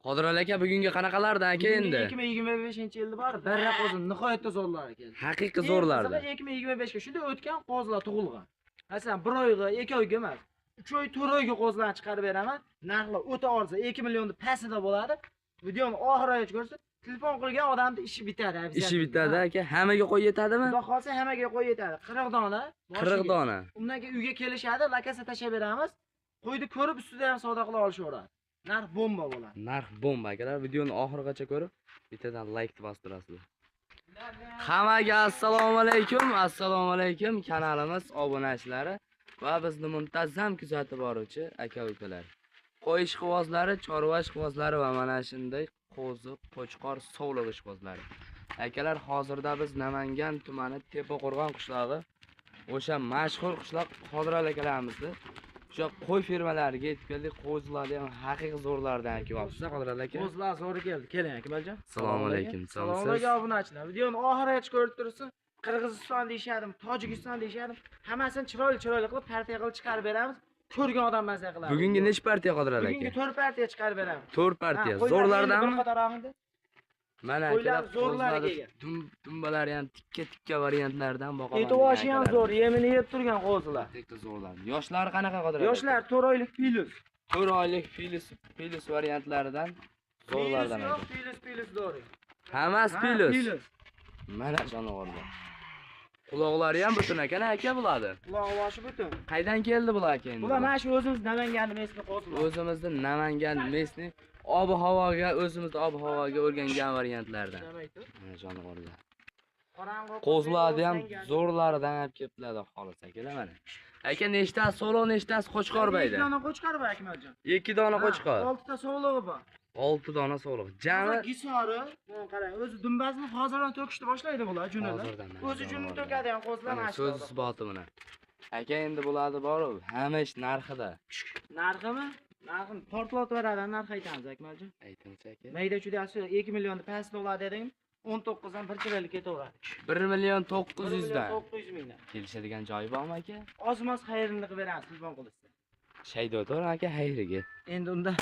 Qodirali aka bugungi qanaqalardan aka endi? 2025-yilda bor, barra qo'zim nihoyatda zo'rlar ekan. Haqiqiy zo'rlarda. 2025 ga shunday o'tgan qo'zlar tug'ilgan. Masalan, 1 oyga, 2 oyga emas. 3 oy, 4 oyga qo'zlarni chiqarib beraman. Narxlar o'ta arzon, 2 millionda pastida bo'ladi. Videoni oxirigacha ko'rsa, telefon qilgan odamning ishi bitadi. Ishi bitadi aka. Hammaga qo'y yetadimi? Xudo xolsa hammaga qo'y yetadi. 40 dona. 40 dona. Undan keyin uyga kelishadi, lakasa tashab beramiz. Qo'yni ko'rib ustida ham savdo qila olishaveradi. Narx bomba bo'ladi. Narx bomba akalar. Videoni oxirigacha ko'rib, bittadan like bostirasizlar. Hammaga assalomu alaykum. Assalomu alaykum kanalimiz obunachilari va bizni muntazam kuzatib boruvchi aka-ukalar. Qo'y ishqibozlari, chorva ishqibozlari va mana shunday qo'zi, qo'chqor, sovliq ishqibozlari. Akalar, hozirda biz Namangan tumani Tepaqo'rg'on qishlog'i, o'sha mashhur qishloq Qodirali akalarimizni o'sha qo'y fermalariga yetib keldik. Qo'zilarni ham haqiqiy zo'rlardan aka bo'libsiz, Qodirali aka. Qo'zlar zo'r keldi. Keling Akmaljon. Assalomu alaykum. Assalomu alaykum obunachilar. Videoni oxirigacha ko'rib turibsiz. Qirg'iziston deyshadimi, Tojikiston deyshadimi, hammasini chiroyli qilib partiya qilib chiqarib beramiz. Ko'rgan odam mazza qiladi. Bugungi necha partiya Qodirali aka? Bugungi 4 partiya chiqarib beramiz. 4 partiya. Zo'rlardanmi? Bir qator og'indi. Mana Qo'ylar akalar zo'rlariga ega. Dumbalari ham tikka variantlardan boqaman. Eto'voshi ham zo'r, yemini yeb turgan qo'zilar. Tikka zo'rlar. Yoshlari qanaqa Qodirali? Yoshlar 4 oylik filus. 4 oylik filus variantlaridan zo'rlardan aka. Filus zo'r. Hammasi filus. Mana jonivorlar. Quloqlari ham butun ekan aka bo'ladi. Quloq butun. Qaydan keldi bular aka endi? Bular mana shu o'zimiz Namangan mesni qo'zilar. O'zimizning Namangan mesni ob-havoga, o'zimizning ob-havoga o'rgangan variantlardan. Mana jonivorlar. Qo'zlarni ham zo'rlaridan olib keliblar xolos akalar mana. Aka nechtasi so'loq, nechtasi qo'chqor bayda? 2 dona qo'chqor bor Akmaljon. 2 dona qo'chqor. 6 ta so'log'i bor. 6 dona so'liq. Jami gisori, qarang, o'zi dumbasini hozirdan to'kishni boshlaydi bular junini. O'zi junini to'kadi ham qo'zlar mana shu. So'z isboti buni. Aka endi bo'ladi boru, hamma ish narxida. Narximi? Narxini portlatib beradi, narx aytamiz Akmaljon. Aytingchi aka. Mayda chudasi 2 millionda past bo'ladi dedim. 19 dan 1 chiroyli ketaveradi. 1 million 900 dan. 900 mingdan. Kelishadigan joyi bormi aka? Ozmas xayrini qilib beramiz telefon qilishsa. Shaydodor aka xayriga. Endi unda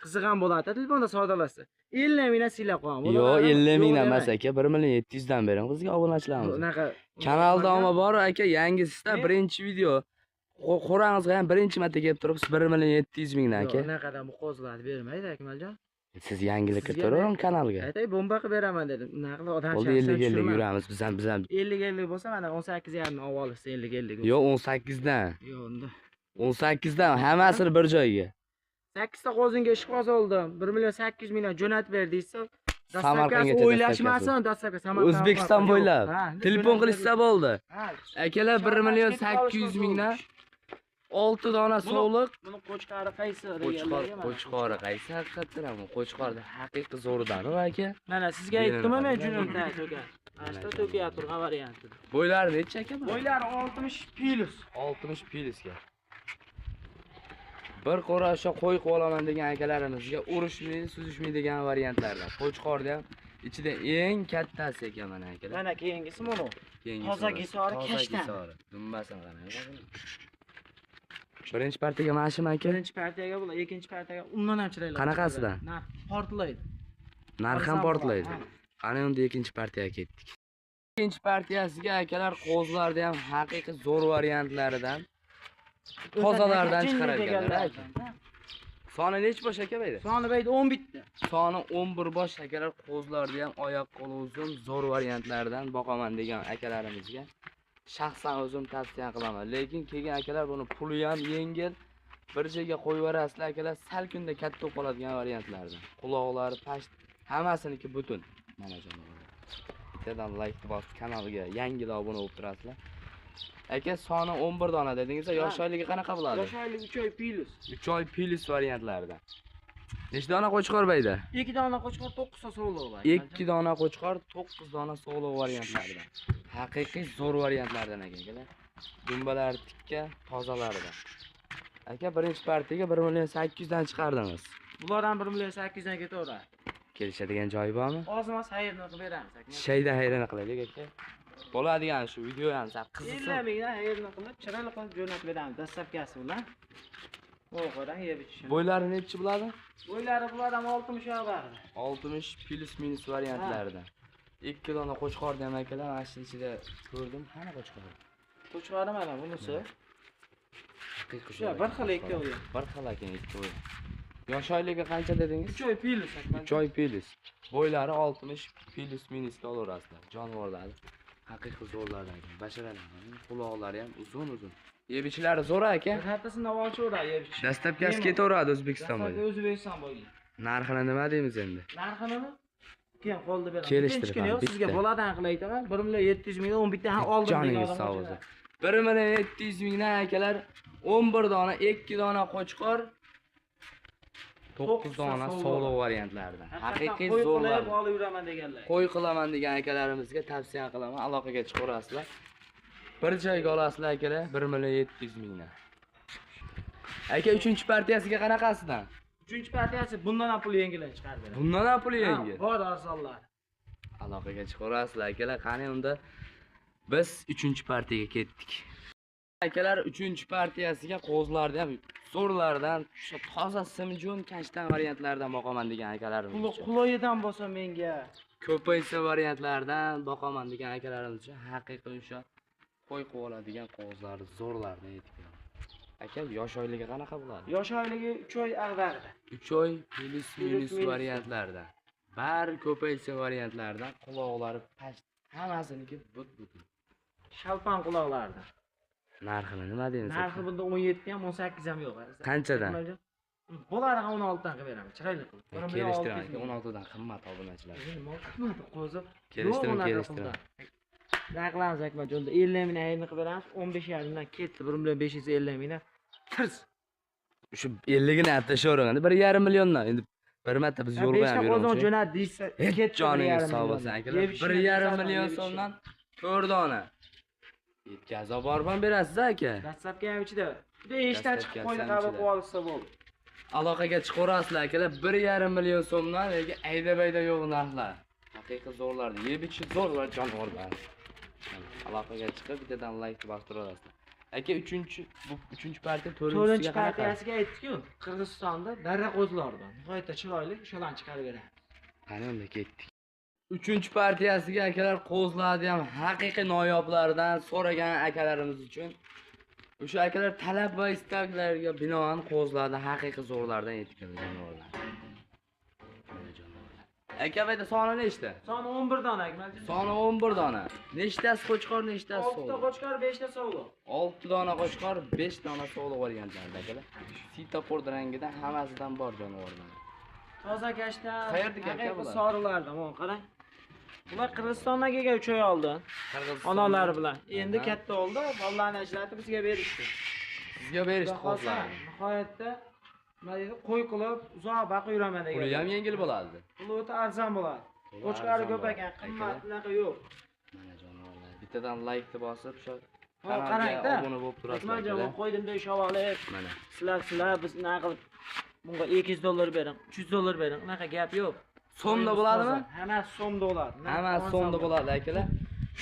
qizigan bo'ladi, telefonda savdolashsa. 50 mingdan silab qo'yaman. Yo'q, 50 mingdan emas aka, 1 million 700 dan bering bizga obunachilarimiz. Unaqa Kanalda omma bor aka, yangisida birinchi video. Qo'rangizga ham birinchi marta kelib turibsiz 1 million 700 mingdan aka. Unaqadan bu qo'zlarni bermaydi Akmaljon. Siz yangilik kiritavering kanalga. Aytay, bomba qilib beraman dedim. Unaqa odam Bo'ldi 50 yuramiz biz ham. 50 bo'lsa mana 18.5 olib olsa 50. Yo'q, 18 dan. Yo'q, unda. 18 dan hammasini bir joyga. 8 ta qo'zinga ish qo'z oldim. 1 million 800 mingdan jo'natib ber deysiz. Samarqandga o'ylashmasin, dastlabki Samarqand. O'zbekiston bo'ylab. Telefon qilishsa bo'ldi. Akalar 1 million 800 mingdan 6 dona so'liq. Buni qo'chqori qaysi? Qo'chqori qaysi haqiqatdan ham qo'chqorda haqiqiy zo'ridan aka. Mana sizga aytdim-a men junimda to'ka. Asta to'kaya turgan varianti. Bo'ylari necha aka bu? Bo'ylari 60 plus. 60 plusga. Bir qora o'sha qo'y qilib olaman degan akalarimizga urushmaydi, suzishmaydigan variantlardan. Qo'chqorda ham ichida eng kattasi ekan mana akalar. Mana keyingisi mana. Toza gisori kashtan. Dumbasini qarang. Birinchi partiyaga mashina aka. Birinchi partiyaga bular, ikkinchi partiyaga undan ham chiroyli. Qanaqasidan? Narx portlaydi. Narx ham portlaydi. Ana endi ikkinchi partiyaga ketdik. Ikkinchi partiyasiga akalar qo'zlarni ham haqiqiy zo'r variantlaridan tozalardan chiqaradiganlar aka. Soni nech bosh aka bayda? Soni bayda 10 bitta. Soni 11 bosh akalar, qo'zlarni ham oyoq qo'l uzun zo'r variantlaridan boqaman degan akalarimizga shaxsan o'zim tavsiya qilaman. Lekin kelgan akalar buni puli ham yengil, bir joyga qo'yib yuborasizlar akalar, sal kunda katta bo'lib qoladigan variantlardan. Quloqlari past, hammasiniki butun. Mana jonivorlar. Bittadan like bosib kanalga yangida obuna bo'lib turasizlar. Aka soni 11 dona dedingiz, yosh oyligi qanaqa bo'ladi? Yosh oyligi 3 oy plus. 3 oy plus variantlaridan. Nechta dona qo'chqor bayda? 2 dona qo'chqor 9 ta so'lov bor. 2 dona qo'chqor 9 dona so'lov variantlaridan. Haqiqiy zo'r variantlardan akalar. Dumbalar tikka, tozalaridan. Aka birinchi partiyaga 1 million 800 dan chiqardingiz. Bulardan 1 million 800 dan ketaveradi. Kelishadigan joyi bormi? Ozmas xayrni qilib beramiz aka. Shayda xayrini qilaylik aka. Bo'ladigan shu video ham sal qiziqsin. 50 mingdan xayrni qilib, chiroyli qilib jo'natib beramiz. Dastavkasi bilan. O'qadan yeb ichishim. Bo'ylari nechi bo'ladi? Bo'ylari bular ham 60 og'ardi. 60 plus minus variantlarida. 2 dona qo'chqorni ham akalar mana shu ichida ko'rdim. Qani qo'chqor? Qo'chqori mana bunisi. Haqiqiy Shu bir xil ikkovi. Bir xil ekan ikkovi. Yosh oyligi qancha dedingiz? 3 oy pilis akmal. 3 oy plus. Bo'ylari 60 plus minusga olaverasizlar. Jonivorlar. Haqiqiy zo'rlardan ekan. Basharalar. Quloqlari ham uzun. Yeb ichlari zo'r aka. Hattasini olcho'ra yeb ichish. Dastlabkasi ketaveradi O'zbekiston bo'yicha. O'zbekiston bo'yicha. Narxini nima deymiz endi? Narxini keyin qo'lda beraman. Kelishtirib Ikkinchi kuni yo'q, sizga boladan qilay aytaman. 1.700 mingdan 11 ta oldim degan Joningiz odam sog' bor. bo'lsin. 1.700 mingdan akalar 11 dona, 2 dona qo'chqor, 9 dona solo variantlarida. Haqiqiy zo'rlar. Qo'y olib yuraman deganlar. Qo'y qilaman degan akalarimizga tavsiya qilaman. Aloqaga chiqarasizlar. Bir joyga olasizlar akalar 1.700 mingdan. Aka 3-partiyasiga qanaqasidan? 3-partiyasi bundan ham pul yengillar chiqarib beradi. Bundan ham pul yengil. Bor arzonlar. Aloqaga chiqarasizlar akalar. Qani unda biz 3-partiyaga ketdik. Akalar 3-partiyasiga qo'zlarni ham zo'rlardan, shu toza simjon kashtan variantlardan boqaman degan akalarimiz. Quloyidan bo'lsa menga. Ko'paysa variantlardan boqaman degan akalarimiz uchun haqiqiy o'sha qo'y qoladigan qo'zlar zo'rlardan yetib keladi. Aka, yosh oyligi qanaqa bo'ladi? Yosh oyligi 3 oy ag'dardi. 3 oy plus minus variantlarda. Bar ko'paysa variantlardan quloqlari past, hammasiniki but. Shalpan quloqlardi. Narxini nima deymiz? Narxi bunda 17 ham 18 ham yo'q. Qanchadan? Bo'ladi 16 dan qilib beraman. Chiroyli qilib. Kelishtiring aka, 16 dan qimmat obunachilar. Nima qilmadi qo'zib. Kelishtiring. Naqlamiz Akmaljon, 50 ming ayni qilib beramiz. 15 yarimdan ketdi. 1.550 mingdan. Tirs. Shu 50 gini aytashaverganda 1.5 milliondan endi bir marta biz yo'l qo'yib beramiz. Qozon jo'nat deysiz, ketdi joningiz sog' bo'lsin akalar. 1.5 million so'mdan 4 dona yetkazib borib berasiz aka. WhatsAppga ham ichida. Juda eshitdan chiqib qo'ydi qabul qilib olsa bo'ldi. Aloqaga chiqarasizlar akalar. 1.5 million so'mdan ayda-bayda yo'q narxlar. Haqiqiy zo'rlardi. Yeb ichish zo'r va jonivorlar. Aloqaga chiqib bittadan like bostirib olasizlar. Aka 3-partiya 4-partiyasiga aytdik-ku, Qirg'izistonda darra qo'zlardan. Nihoyatda chiroyli, o'shalarni chiqarib beradi. Qani unda ketdik. 3-partiyasiga akalar qo'zlarni ham haqiqiy noyoblardan so'ragan akalarimiz uchun o'sha akalar talab va istaklarga binoan qo'zlarni haqiqiy zo'rlardan yetib kelgan jonivorlar. Aka bayda soni nechta? Soni 11 dona Akmaljon. Soni 11 dona. Nechtasi qo'chqor, nechtasi 6 ta qo'chqor, 5 ta sog'liq. 6 dona qo'chqor, 5 dona sog'liq variantlarda akalar. Sitopor rangida hammasidan bor jonivorlar. Toza kashtan. Qayerdagi aka bular? Soriqlarda, mana qarang. Bular Qirg'izistondan kelgan 3 oy oldin. Onalari bilan. Endi katta oldi, bolalarni ajratib bizga berishdi. Sizga berishdi qo'zlarni. Nihoyatda nima deydi, qo'y qilib uzoq boqib yuraman degan. Puli ham yengil bo'ladi. Puli o'ta arzon bo'ladi. Qo'chqori ko'p ekan, qimmat unaqa yo'q. Mana jonivorlar. Bittadan like bosib, shu qarang-da. obuna bo'lib turasizlar. Akmaljon qo'ydim-da shovaqlab. Mana. Sizlar biz nima qilib bunga 200 dollar bering, 300 dollar bering, unaqa gap yo'q. So'mda bo'ladimi? Hammasi so'mda bo'ladi. Hammasi so'mda bo'ladi akalar.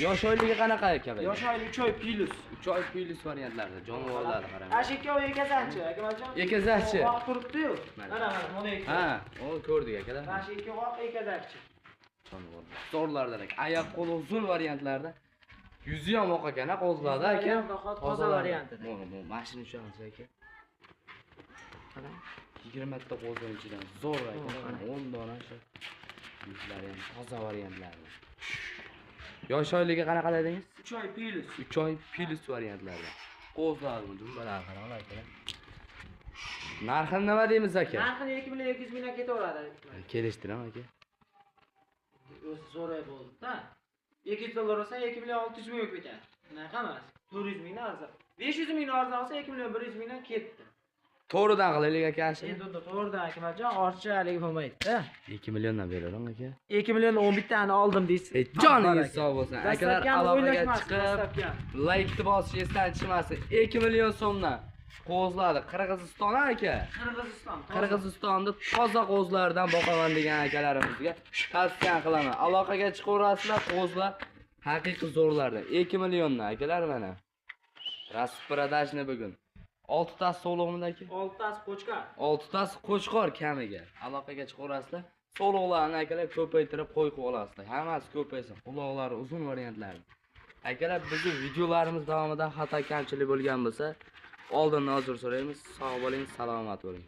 Yosh oyligi qanaqa aka? Yosh oylik 3 oy plus. 3 oy plus variantlarda jonivorlarni qarang. Ashika ekazanchi, Akmaljon. Ekazanchi. Oq turibdi-yu. Mana mana Ha, onu ko'rdik akalar. Ashika oq ekazanchi. Jonivorlar. Zo'rlardan aka. Oyoq qo'li uzun variantlarda. Yuzi ham oq ekan, qo'zlarda aka. Toza variantida. Mana shuni tushunasiz aka. Qarang. 20 ta qo'zning ichidan zo'r aka. 10 dona shu. Yuzlari ham toza variantlarda. Yosh oyligi qanaqa dedingiz? 3 oy plus. 3 oy plus variantlarda. Qo'zlarni jumbalar qaranglar aka. Narxini nima deymiz aka? Narxini 2.200 mingdan ketaveradi. Kelishtiram aka. O'zi zo'ray bo'ldi-da. 200 dollar olsa 2.600 ming ketadi. Unaqa emas. 400 mingdan arzon. 500 mingdan arzon olsa 2.100 mingdan ketdi. To'g'ridan qilaylik aka ashi. Endi unda to'g'ridan Akmaljon ortiqchalik bo'lmaydi-da. 2 milliondan beraman aka. 2 million 11 tani oldim deysiz. Joningiz sog' bo'lsin. Akalar aloqaga chiqib, like bosish esdan chiqmasin. 2 million so'mdan qo'zladi. Qirg'iziston aka. Qirg'iziston. Qirg'izistonda toza qo'zlardan boqaman degan akalarimizga tavsiya qilaman. Aloqaga chiqaverasizlar, qo'zlar haqiqiy zo'rlardan. 2 milliondan akalar mana. Raspradash bugun. 6 tasi sog'lig'imda aka. 6 tasi qo'chqar. 6 tasi qo'chqor kamiga. Aloqaga chiqarasizlar. Sog'liqlarni akalar ko'paytirib qo'yib olasizlar. Hammasi ko'paysin. Quloqlari uzun variantlar. Akalar bizning videolarimiz davomida xato kamchilik bo'lgan bo'lsa, oldindan uzr so'raymiz. Sog' bo'ling, salomat bo'ling.